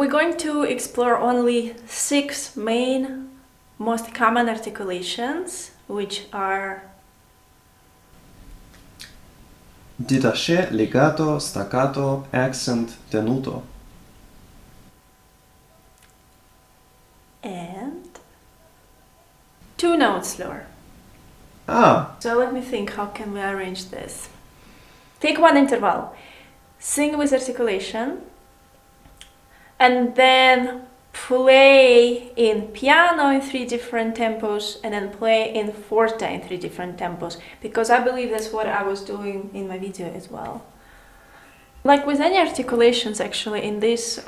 we're going to explore only 6 main, most common articulations, which are détaché, legato, staccato, accent, tenuto. and 2 notes slower. Ah, So let me think, how can we arrange this? Take one interval, sing with articulation, and then play in piano in 3 different tempos, and then play in forte in 3 different tempos, because I believe that's what I was doing in my video as well. Like with any articulations, actually, in these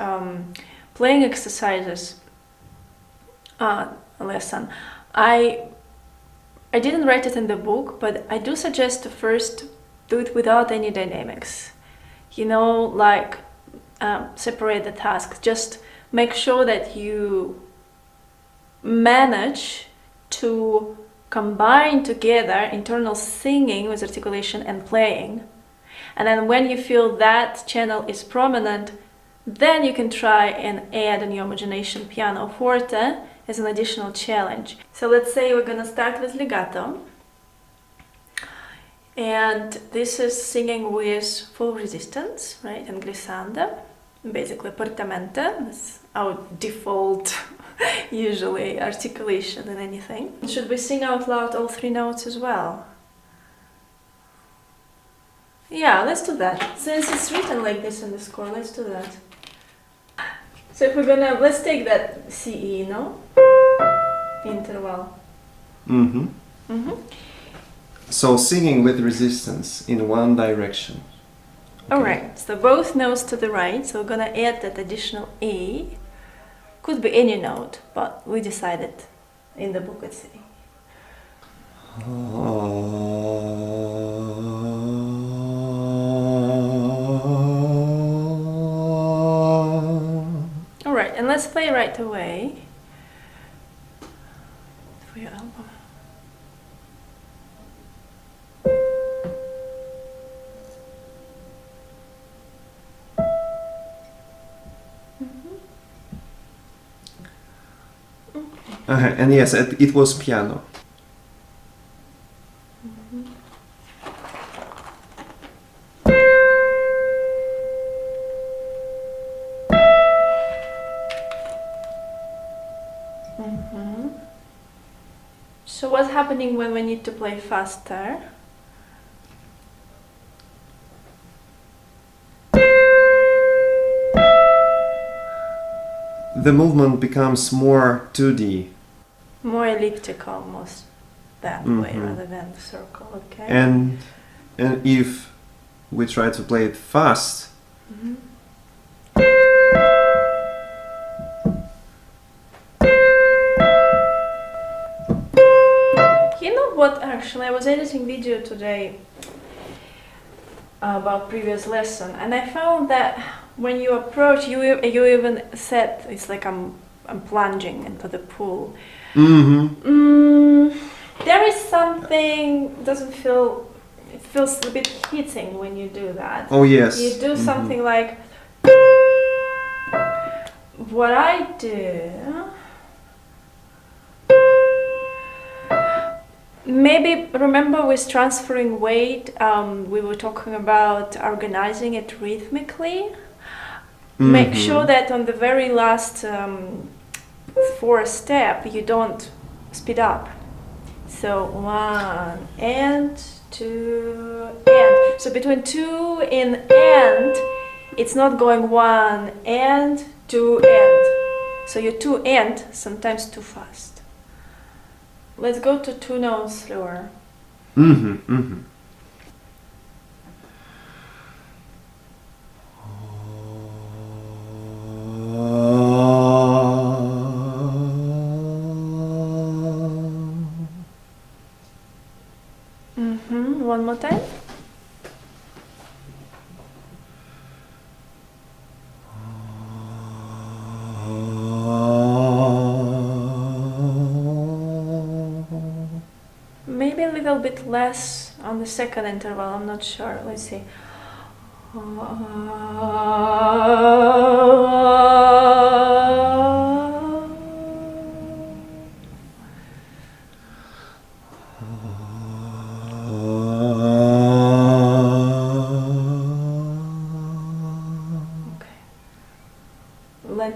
playing exercises lesson, I didn't write it in the book, but I do suggest to first do it without any dynamics. You know, like separate the tasks. Just make sure that you manage to combine together internal singing with articulation and playing. And then when you feel that channel is prominent, then you can try and add a new homogenation piano forte as an additional challenge. So let's say we're gonna start with legato. And this is singing with full resistance, right? And glissando, basically portamente. That's our default, usually, articulation in anything. Should we sing out loud all 3 notes as well? Yeah, let's do that. Since it's written like this in the score, let's do that. So if we're gonna, let's take that CE, no? Interval. mm-hmm. So singing with resistance in one direction. Okay. Alright, so both notes to the right, so we're gonna add that additional A. Could be any note, but we decided in the book it's A. Alright, and let's play right away for your album. And yes, it was piano. So what's happening when we need to play faster? The movement becomes more 2D. More elliptical, almost that way rather than the circle, okay? And if we try to play it fast, You know what, actually, I was editing video today about previous lesson, and I found that when you approach, you even said it's like I'm plunging into the pool. There is something, doesn't feel, it feels a bit hitting when you do that. oh yes. You do something like what I do. Maybe remember with transferring weight, we were talking about organizing it rhythmically. Make sure that on the very last 4th step you don't speed up. So 1 and 2 and. So between 2 and it's not going 1 and 2 and. So you 2 and sometimes too fast. Let's go to 2 notes slower. One more time. Maybe a little bit less on the second interval, I'm not sure. Let's see.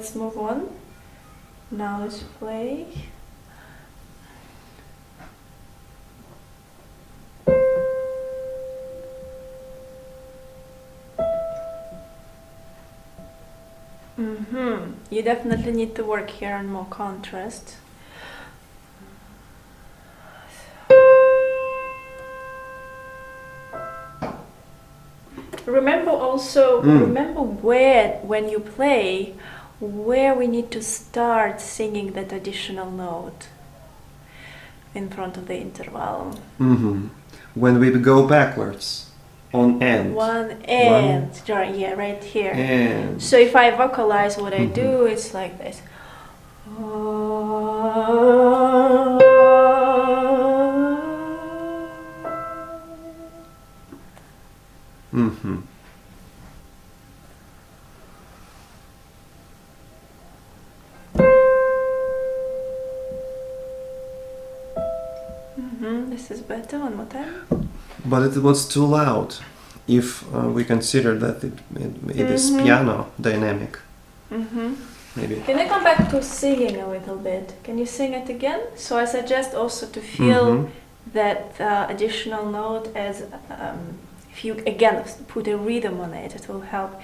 let's move on. Now let's play. You definitely need to work here on more contrast. Remember also, remember where, when you play, where we need to start singing that additional note in front of the interval. When we go backwards on end. One and, yeah, right here. And. So if I vocalize what I do, it's like this. This is better. One more time. But it was too loud if we consider that it is piano dynamic. Maybe. Can I come back to singing a little bit? Can you sing it again? So I suggest also to feel that additional note as if you again put a rhythm on it, it will help.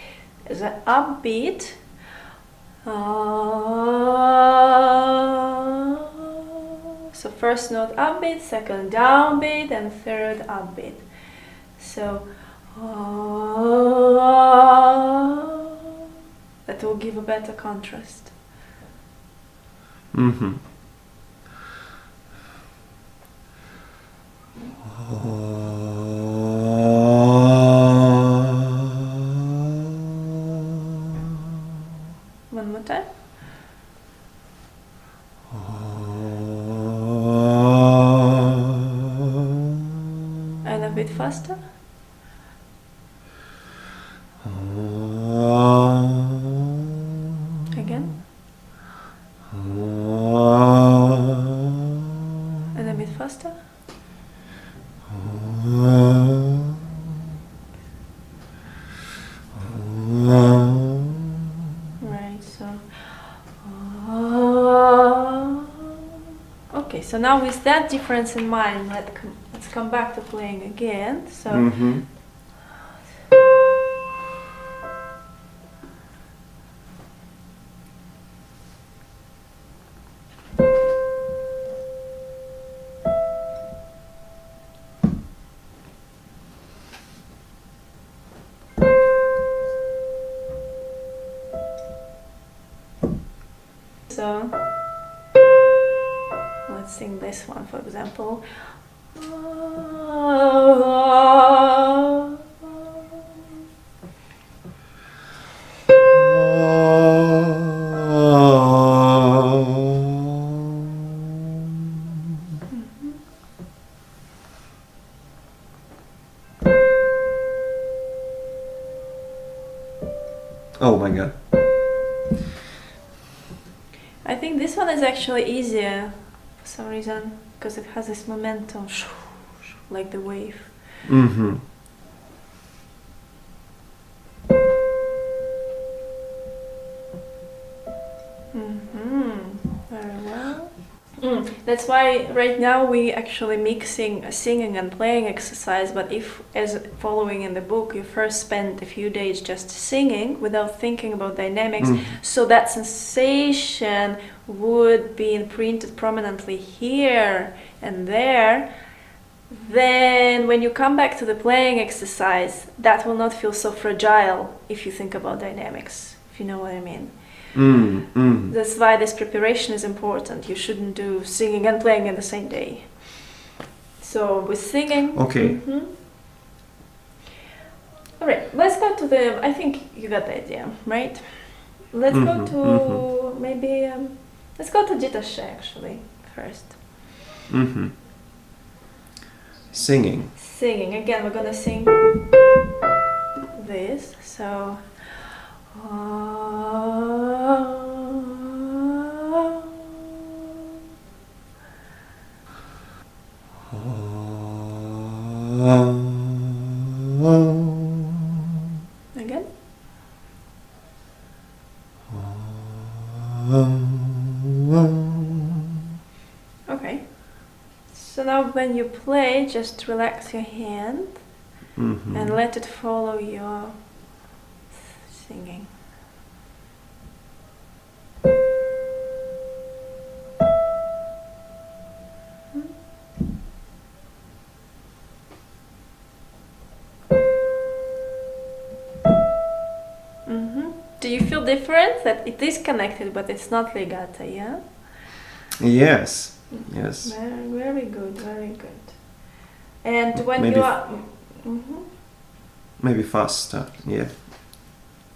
As an upbeat. So first note upbeat, second downbeat, and third upbeat. So that will give a better contrast. One more time. And a bit faster. Again. And a bit faster. Right, so okay, so now with that difference in mind, let's come back to playing again. So let's sing this one, for example. Oh my god. I think this one is actually easier for some reason because it has this momentum, like the wave. Very well. That's why right now we actually mixing a singing and playing exercise, but if, as following in the book, you first spend a few days just singing without thinking about dynamics, so that sensation would be imprinted prominently here and there, then when you come back to the playing exercise, that will not feel so fragile if you think about dynamics, if you know what I mean. That's why this preparation is important. You shouldn't do singing and playing in the same day. So with singing, okay. All right, let's go to the, I think you got the idea, right? Let's go to maybe, let's go to détaché actually first. Singing. Singing, again we're gonna sing this, so again. Okay. So now when you play, just relax your hand and let it follow your singing. Do you feel different? That it is connected, but it's not legato, yeah? Yes, yes. Very, very good, very good. And when Maybe you are... maybe faster, yeah.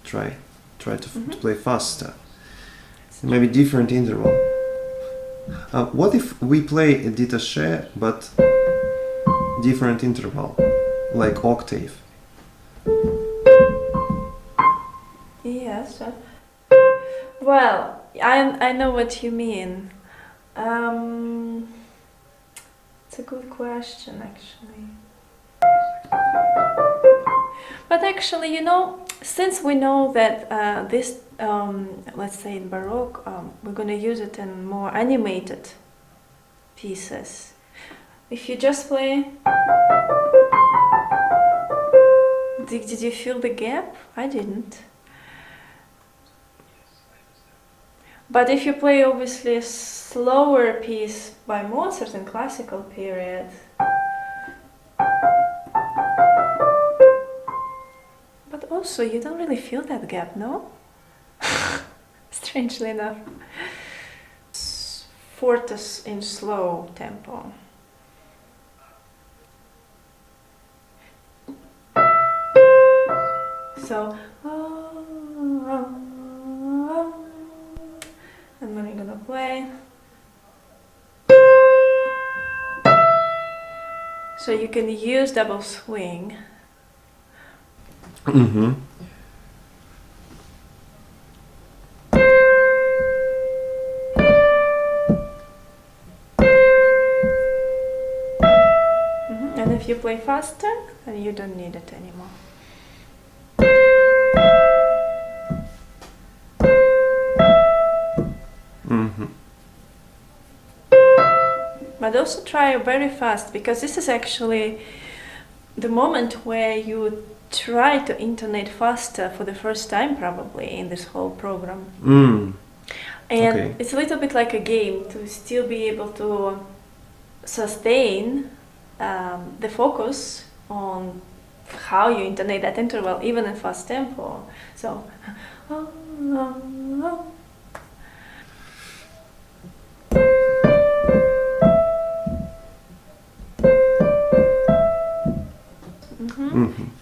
Try to play faster. Maybe different interval. What if we play a détaché but different interval, like octave? Yes. Well, I know what you mean. It's a good question, actually. But actually, you know, since we know that this, let's say in Baroque, we're going to use it in more animated pieces. If you just play... Did you feel the gap? I didn't. But if you play obviously a slower piece by Mozart in classical period, but also you don't really feel that gap, no? Strangely enough. Fortes in slow tempo. So, and then you're gonna play. So you can use double swing. And if you play faster, then you don't need it anymore. But also try very fast, because this is actually the moment where you try to intonate faster for the first time, probably, in this whole program. And it's a little bit like a game to still be able to sustain the focus on how you intonate that interval, even in fast tempo. So,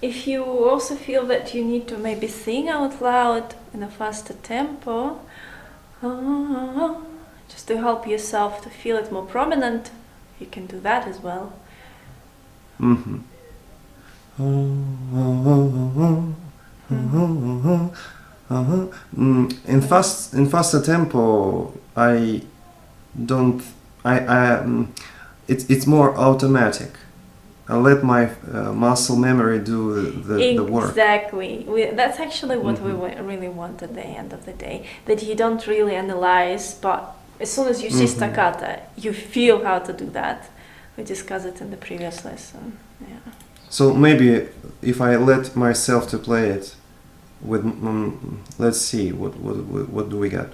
if you also feel that you need to maybe sing out loud in a faster tempo, just to help yourself to feel it more prominent, you can do that as well. In faster tempo, it's more automatic. I let my muscle memory do the work. Exactly. That's actually what we really want at the end of the day. That you don't really analyze, but as soon as you see staccato, you feel how to do that. We discussed it in the previous lesson. Yeah. So maybe if I let myself to play it with, let's see, what do we got?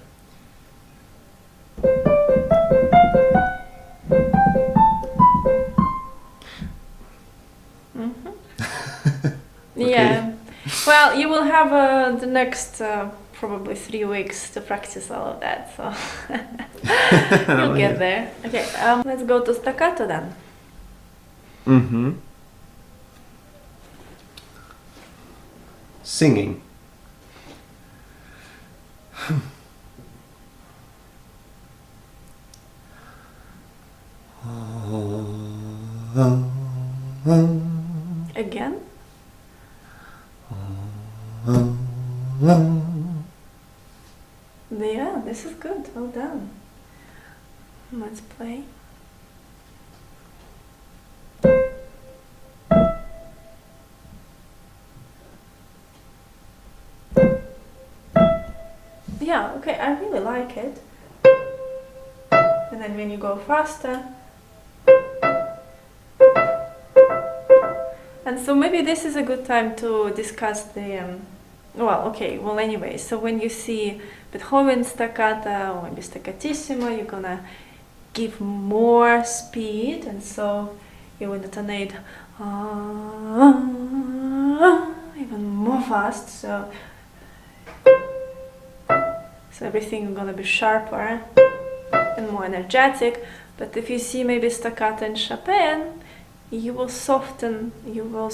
Yeah. Well, you will have the next probably 3 weeks to practice all of that, so you'll get there. Okay, let's go to staccato then. Singing. Again? Yeah, this is good. Well done. Let's play. Yeah, okay, I really like it. and then when you go faster. And so maybe this is a good time to discuss the, anyway, so when you see Beethoven staccata or maybe staccatissimo, you're gonna give more speed, and so you will intonate even more fast, so everything is gonna be sharper and more energetic. But if you see maybe staccato in Chopin, you will soften, you will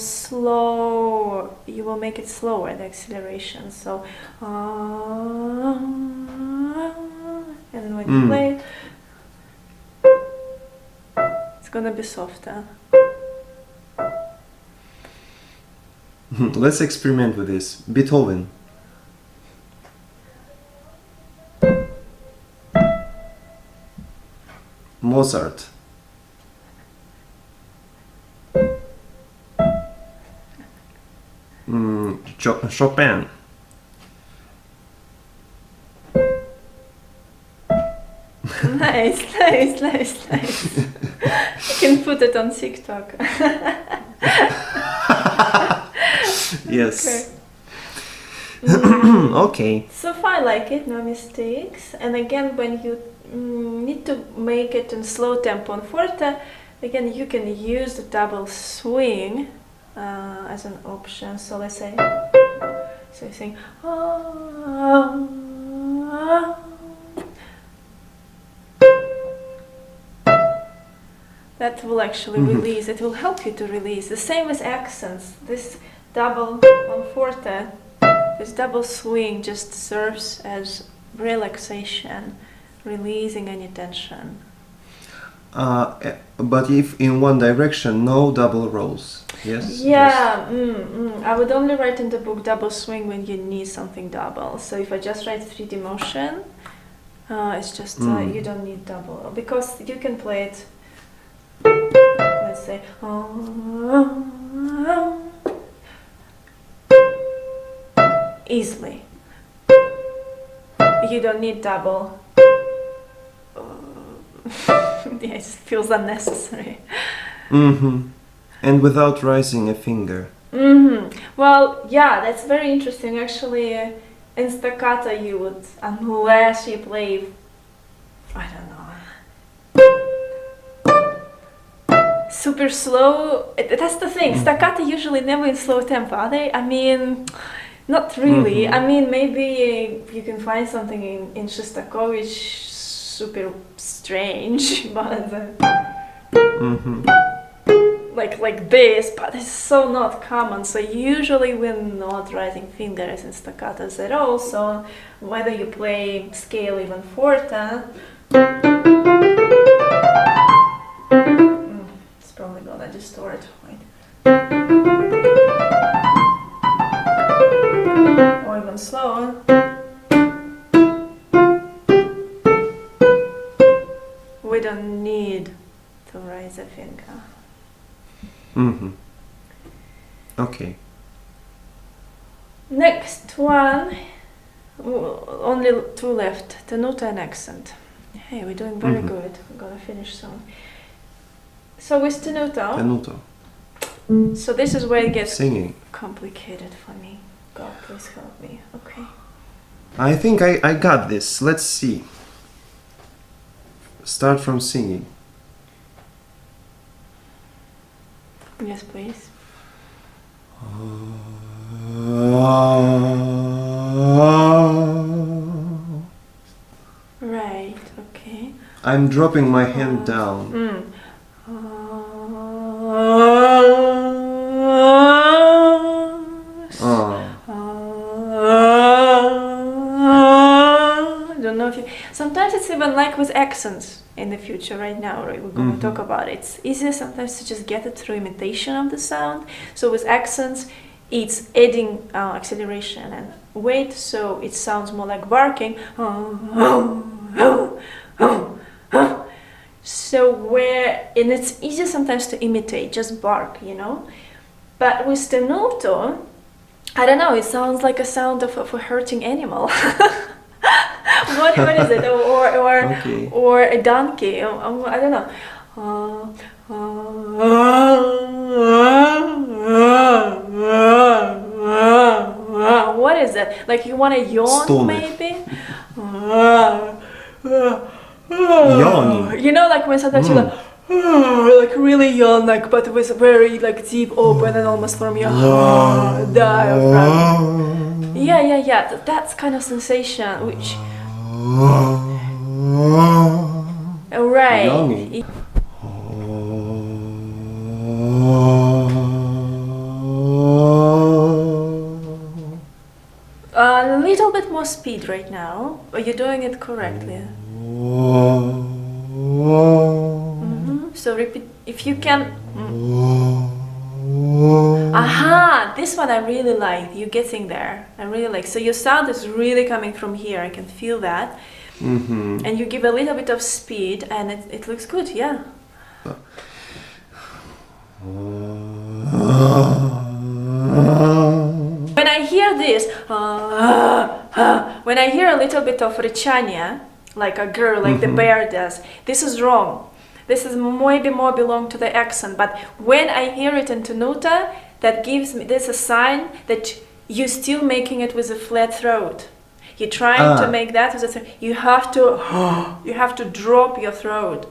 make it slower, the acceleration. So, and when you play, it's gonna be softer. Let's experiment with this. Beethoven. Mozart. Chopin. Nice. You can put it on TikTok. Yes. Okay. So far I like it, no mistakes. And again, when you need to make it in slow tempo and forte, again you can use the double swing as an option. So let's say, so you sing, that will actually release, it will help you to release. The same as accents, this double on forte, this double swing just serves as relaxation, releasing any tension. But if in one direction, no double rolls. Yes? Yeah, I would only write in the book double swing when you need something double. So if I just write 3D motion, it's just, you don't need double. Because you can play it, let's say, easily. You don't need double. Yeah, it feels unnecessary. And without raising a finger. Well, yeah, that's very interesting. Actually, in staccato you would, unless you play, I don't know, super slow. That's the thing. Staccato usually never in slow tempo, are they? I mean, not really. I mean, maybe you can find something in Shostakovich super strange, but like this, but it's so not common. So usually we're not writing fingers in staccatos at all. So whether you play scale even forte, it's probably gonna distort, right? Or even slower. We don't need to raise a finger. Okay. Next one, only two left, Tenuto and accent. Hey, we're doing very good. We're gonna finish soon. So with Tenuto. So this is where it gets Singing. complicated for me. God, please help me. Okay. I think I got this. Let's see. Start from singing. Yes, please. Right, okay. I'm dropping my hand down. I don't know if you... Sometimes it's even like with accents in the future right now, right? We're going to talk about it. It's easier sometimes to just get it through imitation of the sound. So with accents, it's adding acceleration and weight, so it sounds more like barking. So and it's easier sometimes to imitate, just bark, you know? But with Tenuto, I don't know, it sounds like a sound of a hurting animal. What is it? Okay. Or a donkey? I don't know. What is that? Like you want to yawn, Stoner. maybe? Yawning. You know, like when sometimes you like really yawn, like but with very like deep open and almost from your diaphragm. Yeah. That's kind of sensation, which. Right. Yawning. A little bit more speed right now. Are you doing it correctly? So repeat if you can. Aha! This one I really like. You're getting there. I really like. So your sound is really coming from here. I can feel that. And you give a little bit of speed, and it looks good. Yeah. When I hear this, when I hear a little bit of rechania, like a girl, like the bear does, this is wrong. This is maybe more belong to the accent, but when I hear it in Tenuto, that gives me this a sign that you're still making it with a flat throat. You're trying to make that with a throat. You have to drop your throat.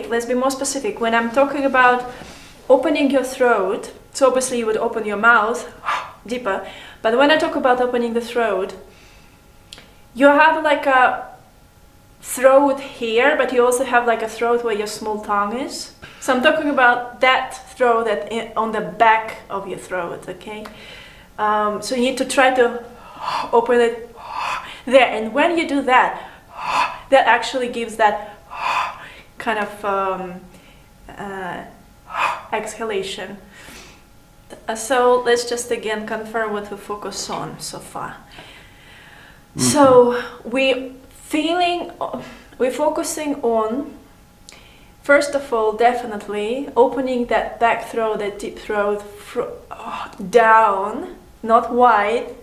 Let's be more specific. When I'm talking about opening your throat, so obviously you would open your mouth deeper, but when I talk about opening the throat, you have like a throat here, but you also have like a throat where your small tongue is. So I'm talking about that throat on the back of your throat, okay? So you need to try to open it there, and when you do that, that actually gives that kind of exhalation. So let's just again confirm what we focus on so far. So we're focusing on, first of all, definitely opening that back throat, that deep throat down, not wide.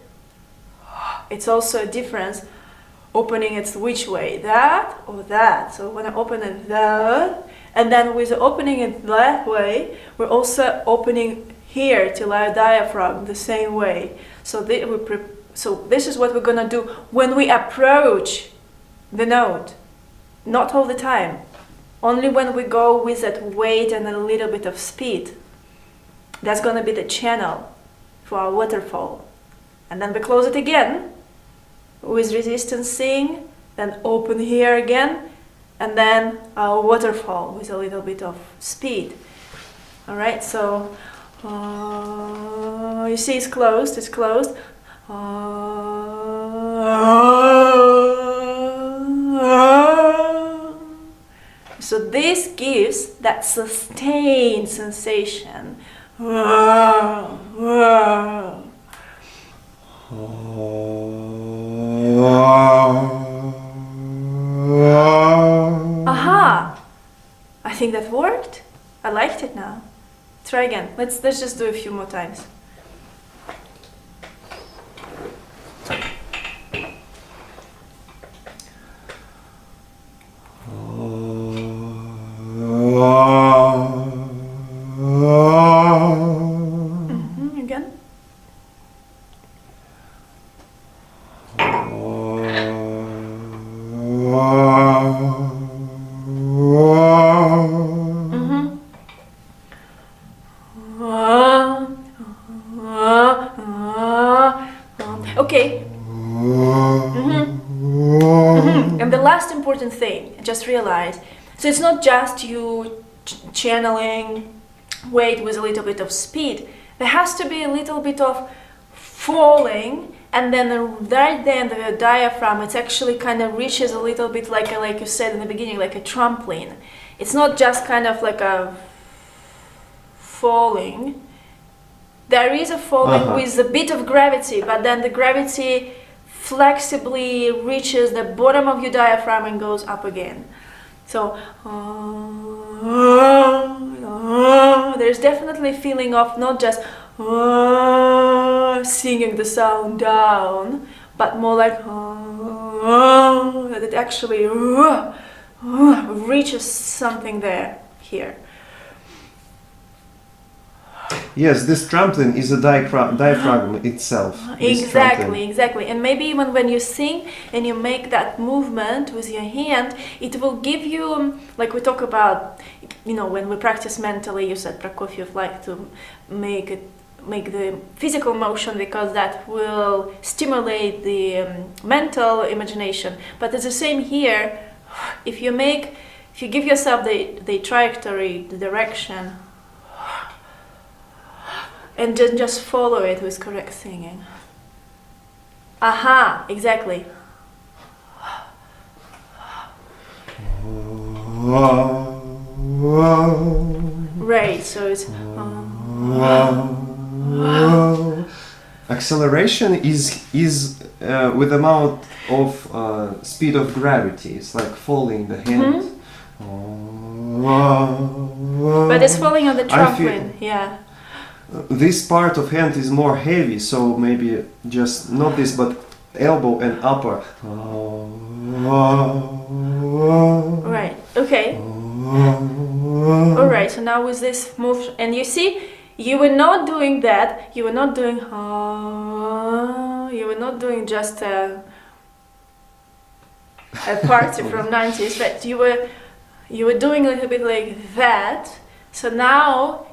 It's also a difference opening it which way, that or that. So when I open it that, and then with opening it that way, we're also opening here till our diaphragm the same way. So this is what we're gonna do when we approach the note. Not all the time, only when we go with that weight and a little bit of speed. That's gonna be the channel for our waterfall. And then we close it again with resistance sing, then open here again, and then our waterfall with a little bit of speed. All right, so you see it's closed. So this gives that sustained sensation. Aha! I think that worked. I liked it now. Try again. Let's just do a few more times. Again. Okay. And the last important thing, just realize, so it's not just you channeling weight with a little bit of speed. There has to be a little bit of falling, and then right then the diaphragm, it actually kind of reaches a little bit like you said in the beginning, like a trampoline. It's not just kind of like a falling. There is a falling with a bit of gravity, but then the gravity flexibly reaches the bottom of your diaphragm and goes up again. So there's definitely a feeling of not just singing the sound down, but more like that it actually reaches something there, here. Yes, this trampling is a diaphragm itself. Exactly. And maybe even when you sing and you make that movement with your hand, it will give you, like we talk about, when we practice mentally, you said, Prokofiev liked to make the physical motion because that will stimulate the mental imagination. But it's the same here. If you give yourself the trajectory, the direction, and then just follow it with correct singing. Aha, exactly. Right, so it's... Acceleration is with amount of speed of gravity. It's like following the hand. But it's falling on the trampoline, yeah. This part of hand is more heavy, so maybe just not this, but elbow and upper. Right, okay. Alright, so now with this move, and you see, you were not doing that, you were not doing you were not doing just a party from 90s, but you were doing a little bit like that. So now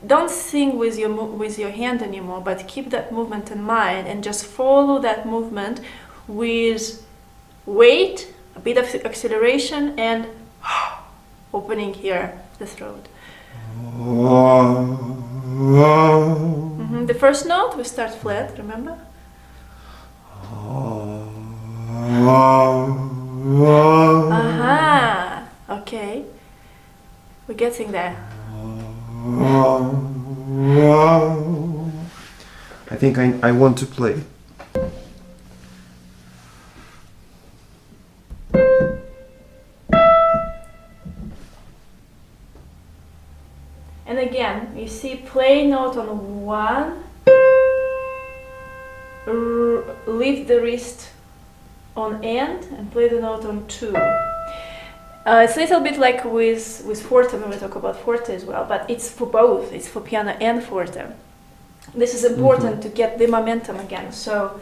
don't sing with your hand anymore, but keep that movement in mind and just follow that movement with weight, a bit of acceleration, and opening here the throat. The first note we start flat, remember? Aha, okay, we're getting there. I think I want to play. And again, you see, play note on 1, lift the wrist on end, and play the note on 2. It's a little bit like with forte when we talk about forte as well, but it's for both. It's for piano and forte. This is important to get the momentum again. So,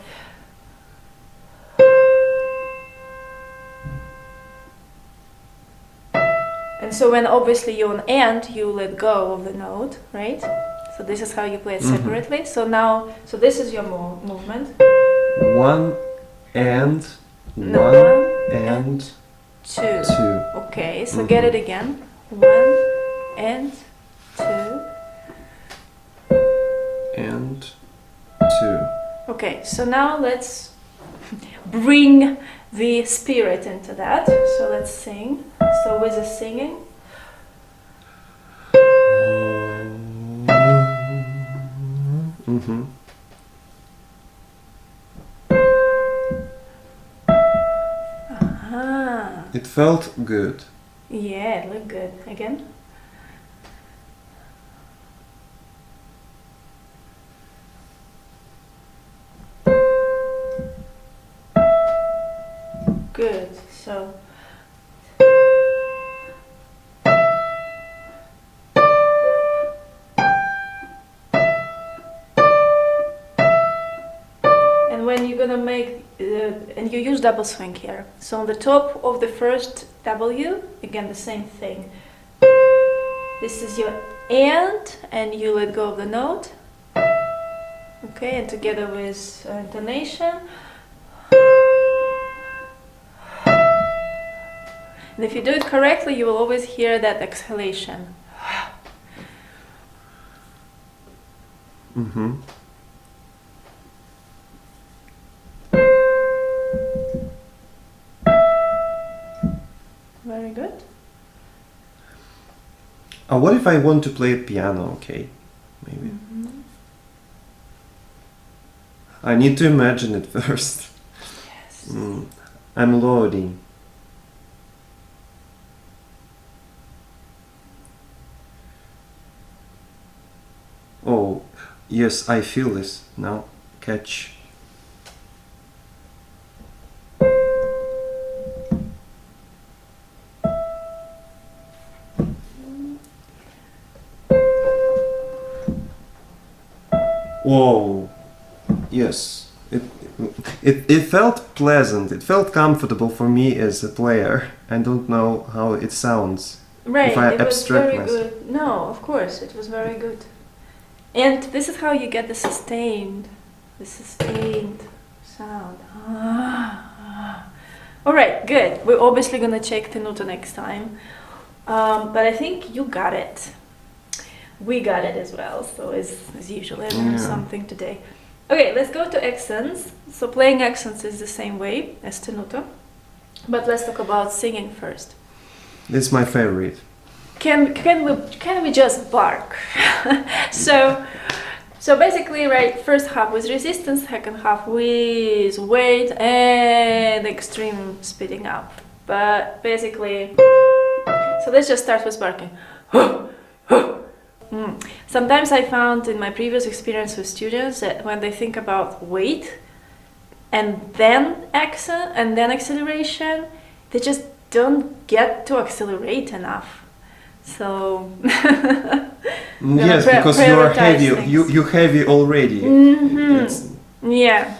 and so when obviously you're on end, you let go of the note, right? So this is how you play it separately. So now, so this is your movement. 1 and No, 1 and 2. 2. Okay, so get it again. 1 and 2. And 2. Okay, so now let's bring the spirit into that. So let's sing. So with the singing. Aha. It felt good. Yeah, it looked good. Again. Good. So. And when you're gonna make, and you use double swing here. So on the top of the first W, again the same thing. This is your and you let go of the note. Okay, and together with intonation. And if you do it correctly, you will always hear that exhalation. Very good. What if I want to play piano? Okay, maybe. I need to imagine it first. Yes. I'm loading. Oh, yes, I feel this now. Catch. Whoa. Yes. It felt pleasant. It felt comfortable for me as a player. I don't know how it sounds. Right, If I it was abstract very myself. good. No, of course, it was very good. And this is how you get the sustained sound. All right, good. We're obviously gonna check Tenuto next time, but I think you got it. We got it as well. So as usual, I learned something today. Okay, let's go to accents. So playing accents is the same way as Tenuto, but let's talk about singing first. It's my favorite. Can we just bark? So basically, right, first half with resistance, second half with weight and extreme speeding up. But basically, so let's just start with barking. Sometimes I found in my previous experience with students that when they think about weight and then accent and then acceleration, they just don't get to accelerate enough. So yes, because you are heavy. You heavy already. Yeah.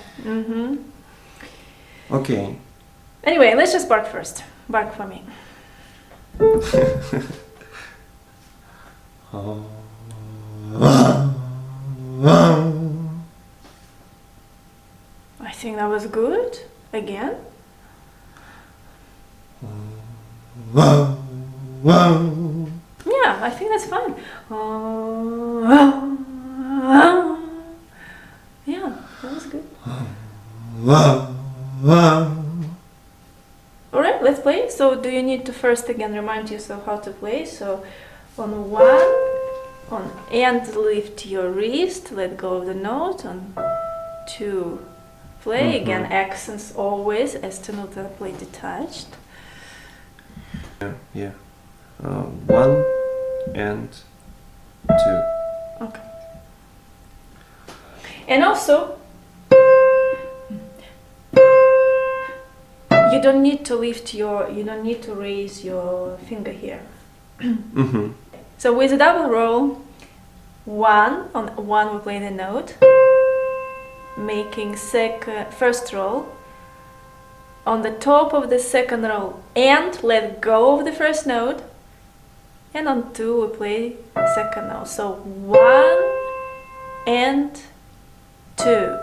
Okay. Anyway, let's just bark first. Bark for me. I think that was good. Again. Yeah, I think that's fine. Yeah, that was good. Alright, let's play. So do you need to first again remind yourself how to play? So on one, and lift your wrist, let go of the note. On two, play again, accents always as Tenuto play detached. Yeah. 1 and 2. Okay. And also, you don't need to raise your finger here. So with a double roll, on one we play the note, making first roll, on the top of the second roll and let go of the first note, and on 2 we play second note. So 1 and 2.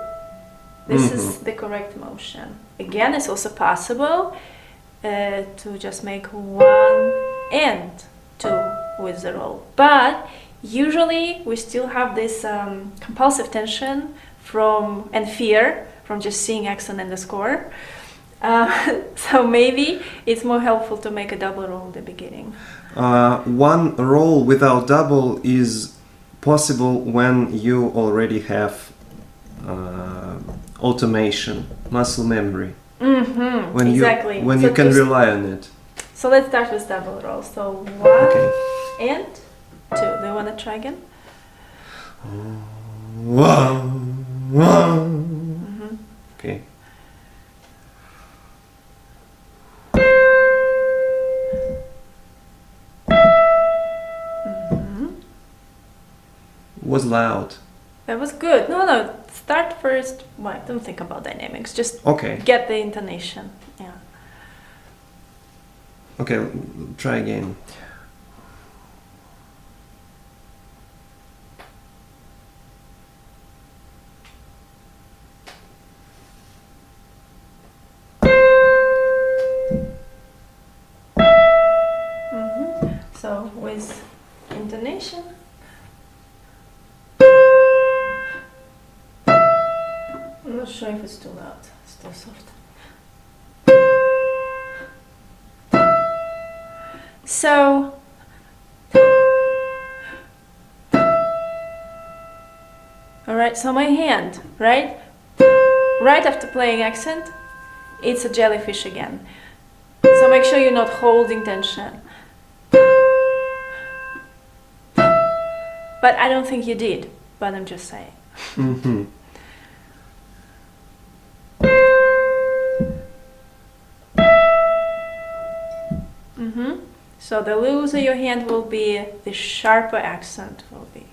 This is the correct motion. Again, it's also possible to just make 1 and 2 with the roll, but usually we still have this compulsive tension and fear from just seeing accent and the score. So maybe it's more helpful to make a double roll at the beginning. One roll without double is possible when you already have automation, muscle memory. When exactly. When you can rely on it. So let's start with double roll. So 1 and 2. Do you want to try again? Okay. Was loud. That was good. No. Start first. Well, don't think about dynamics. Just get the intonation. Yeah. Okay, try again. So with intonation. I'm not sure if it's too loud. It's too soft. So alright, so my hand, right after playing accent, it's a jellyfish again. So make sure you're not holding tension. But I don't think you did, but I'm just saying. So the looser your hand will be, the sharper accent will be.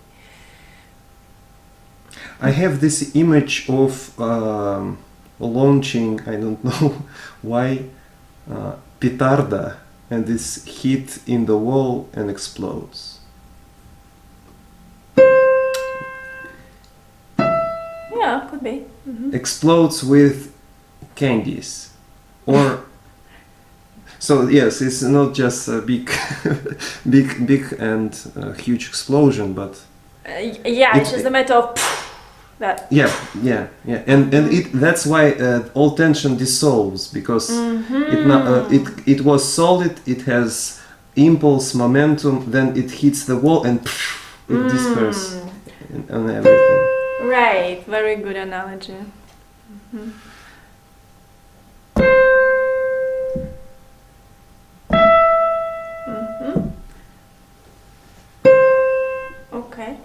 I have this image of launching, I don't know why, petarda, and this hit in the wall and explodes. Yeah, could be. Mm-hmm. Explodes with candies. Or so yes, it's not just a big big and huge explosion, but yeah, it's just a matter of that. Yeah, and that's why all tension dissolves, because it was solid. It has impulse, momentum. Then it hits the wall and it disperses on everything. Right, very good analogy. Mm-hmm. Okay,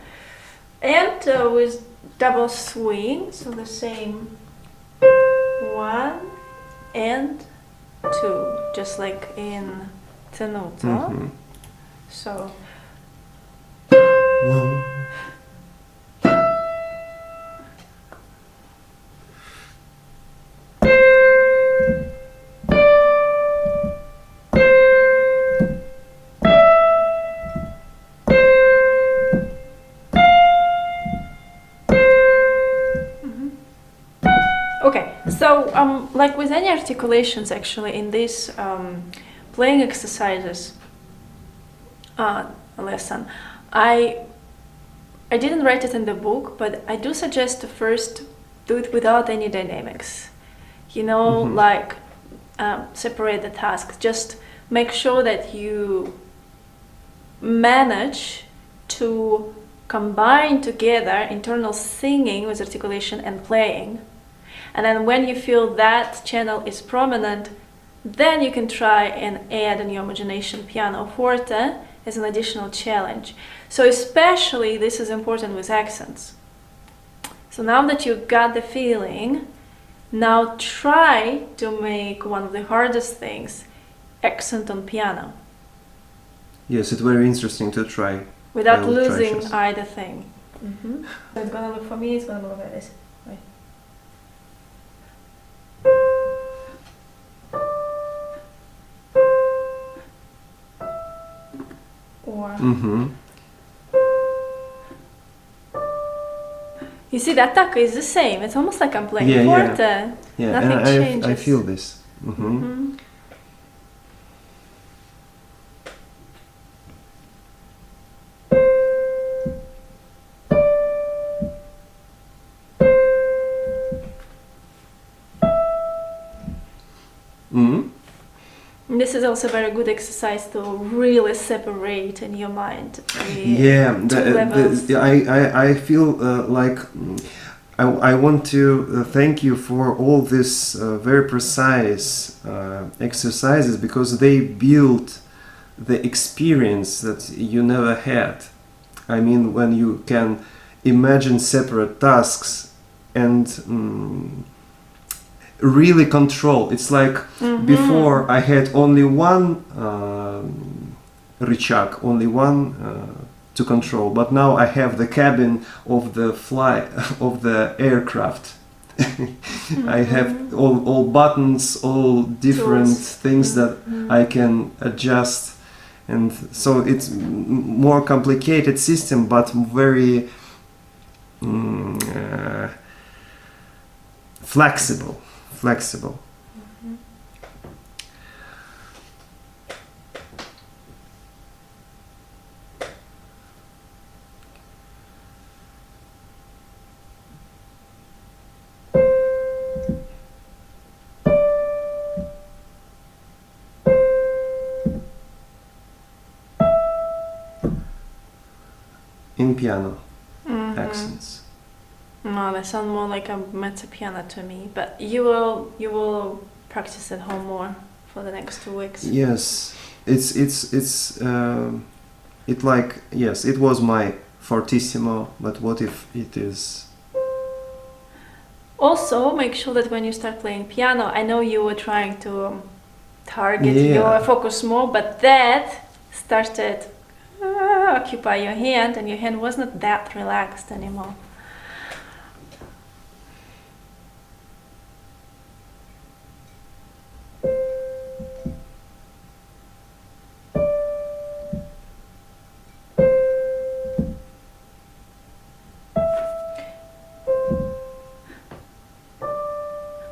and with double swing, so the same 1 and 2, just like in Tenuto. So like with any articulations, actually, in these playing exercises lesson, I didn't write it in the book, but I do suggest to first do it without any dynamics. You know, like separate the tasks. Just make sure that you manage to combine together internal singing with articulation and playing. And then when you feel that channel is prominent, then you can try and add in your imagination pianoforte as an additional challenge. So especially this is important with accents. So now that you got the feeling, now try to make one of the hardest things, accent on piano. Yes, it's very interesting to try. Without losing either thing. So it's gonna look for me, it's gonna look like this. Right. Or you see, the attack is the same. It's almost like I'm playing forte. Yeah, nothing and changes. I feel this. This is also a very good exercise to really separate in your mind. I feel like I want to thank you for all these very precise exercises, because they build the experience that you never had. I mean, when you can imagine separate tasks and really control. It's like before I had only one rычаг, only one to control, but now I have the cabin of the aircraft. I have all buttons, all different things that I can adjust, and so it's more complicated system, but very flexible. In piano accents. No, they sound more like a mezzo piano to me. But you will practice at home more for the next 2 weeks. Yes, it was my fortissimo, but what if it is? Also, make sure that when you start playing piano, I know you were trying to target your focus more, but that started occupy your hand, and your hand was not that relaxed anymore.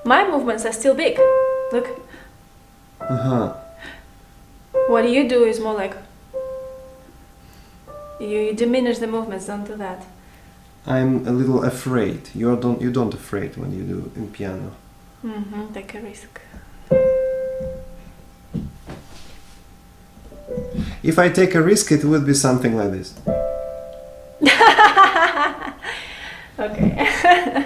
My movements are still big. Look. Uh-huh. What you do is more like you diminish the movements. Don't do that. I'm a little afraid. You don't afraid when you do in piano. Take a risk. If I take a risk, it would be something like this. Okay.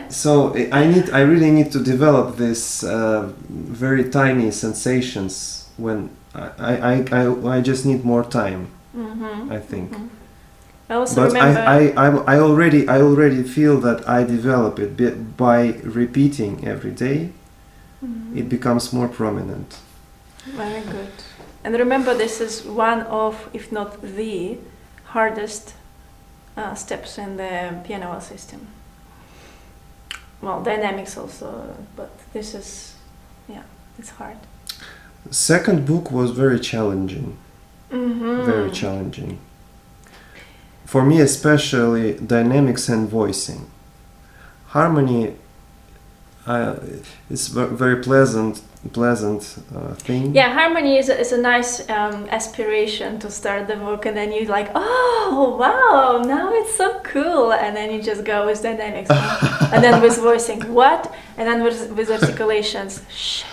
So I really need to develop this very tiny sensations when I just need more time. I think. I also But remember. I already feel that I develop it by repeating every day. It becomes more prominent. Very good. And remember, this is one of, if not the hardest steps in the PianoWell system. Well, dynamics also, but this is, it's hard. Second book was very challenging. Very challenging. For me, especially dynamics and voicing. Harmony is very pleasant thing. Yeah, harmony is a nice aspiration to start the book, and then you're like, oh wow, now it's so cool, and then you just go with dynamics, and then with voicing, what, and then with articulations, shit.